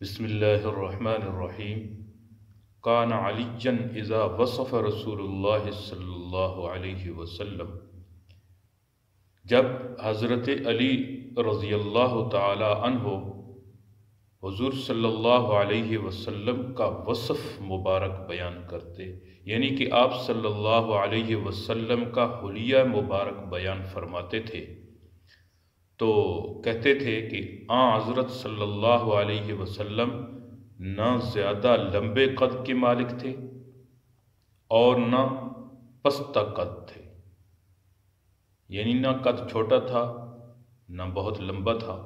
بسم اللہ الرحمن الرحیم۔ کان علیًا اذا وصف رسول اللہ صلی اللہ علیہ وسلم، جب حضرت علی رضی اللہ تعالی عنہ حضور صلی اللہ علیہ وسلم کا وصف مبارک بیان کرتے، یعنی کہ آپ صلی اللہ علیہ وسلم کا حلیہ مبارک بیان فرماتے تھے، تو کہتے تھے کہ حضرت صلی اللہ علیہ وسلم نہ زیادہ لمبے قد کے مالک تھے اور نہ پستہ قد تھے، یعنی نہ قد چھوٹا تھا نہ بہت لمبا تھا۔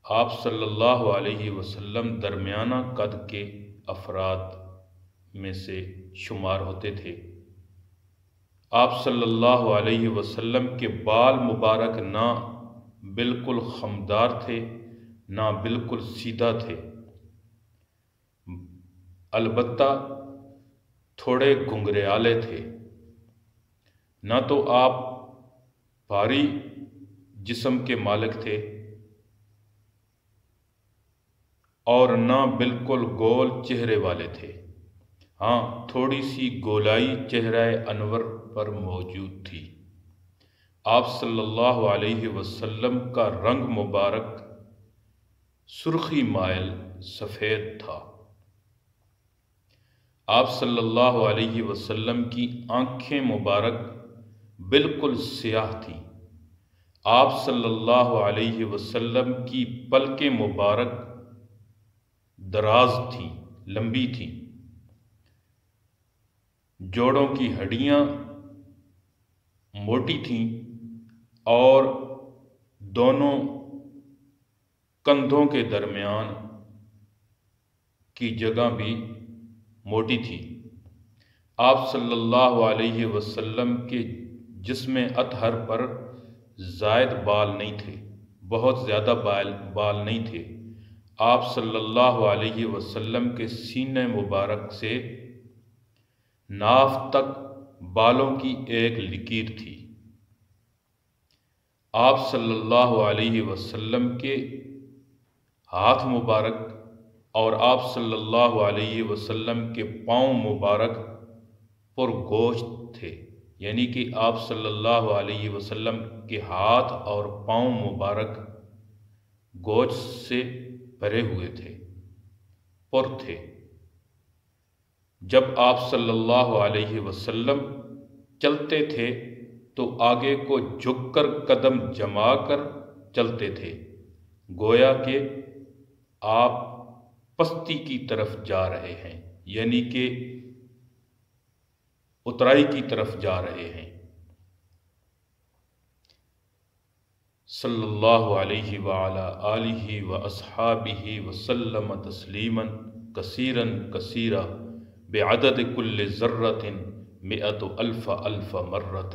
آپ صلی اللہ علیہ وسلم درمیانہ قد کے افراد میں سے شمار ہوتے تھے۔ آپ صلی اللہ علیہ وسلم کے بال مبارک نہ بالکل خمدار تھے نہ بالکل سیدھا تھے، البتہ تھوڑے گھنگریالے تھے۔ نہ تو آپ بھاری جسم کے مالک تھے اور نہ بالکل گول چہرے والے تھے، ہاں تھوڑی سی گولائی چہرہ انور پر موجود تھی۔ آپ صلی اللہ علیہ وسلم کا رنگ مبارک سرخی مائل سفید تھا۔ آپ صلی اللہ علیہ وسلم کی آنکھیں مبارک بالکل سیاہ تھیں۔ آپ صلی اللہ علیہ وسلم کی پلکیں مبارک دراز تھیں، لمبی تھیں۔ جوڑوں کی ہڈیاں موٹی تھیں اور دونوں کندھوں کے درمیان کی جگہ بھی موٹی تھی۔ آپ صلی اللہ علیہ وسلم کے جسم اطہر پر زائد بال نہیں تھے، بہت زیادہ بال نہیں تھے۔ آپ صلی اللہ علیہ وسلم کے سینے مبارک سے ناف تک بالوں کی ایک لکیر تھی۔ آپ صلی اللہ علیہ وسلم کے ہاتھ مبارک اور آپ صلی اللہ علیہ وسلم کے پاؤں مبارک پر گوشت تھے، یعنی کہ آپ صلی اللہ علیہ وسلم کے ہاتھ اور پاؤں مبارک گوشت سے بھرے ہوئے تھے، پر تھے۔ جب آپ صلی اللہ علیہ وسلم چلتے تھے تو آگے کو جھک کر قدم جما کر چلتے تھے، گویا کہ آپ پستی کی طرف جا رہے ہیں، یعنی کہ اترائی کی طرف جا رہے ہیں۔ صلی اللہ علیہ وعلا آلہ واصحابہ وسلم تسلیما کثیرا کثیرا بعدد کل ذرۃ مئۃ الف الف مرۃ۔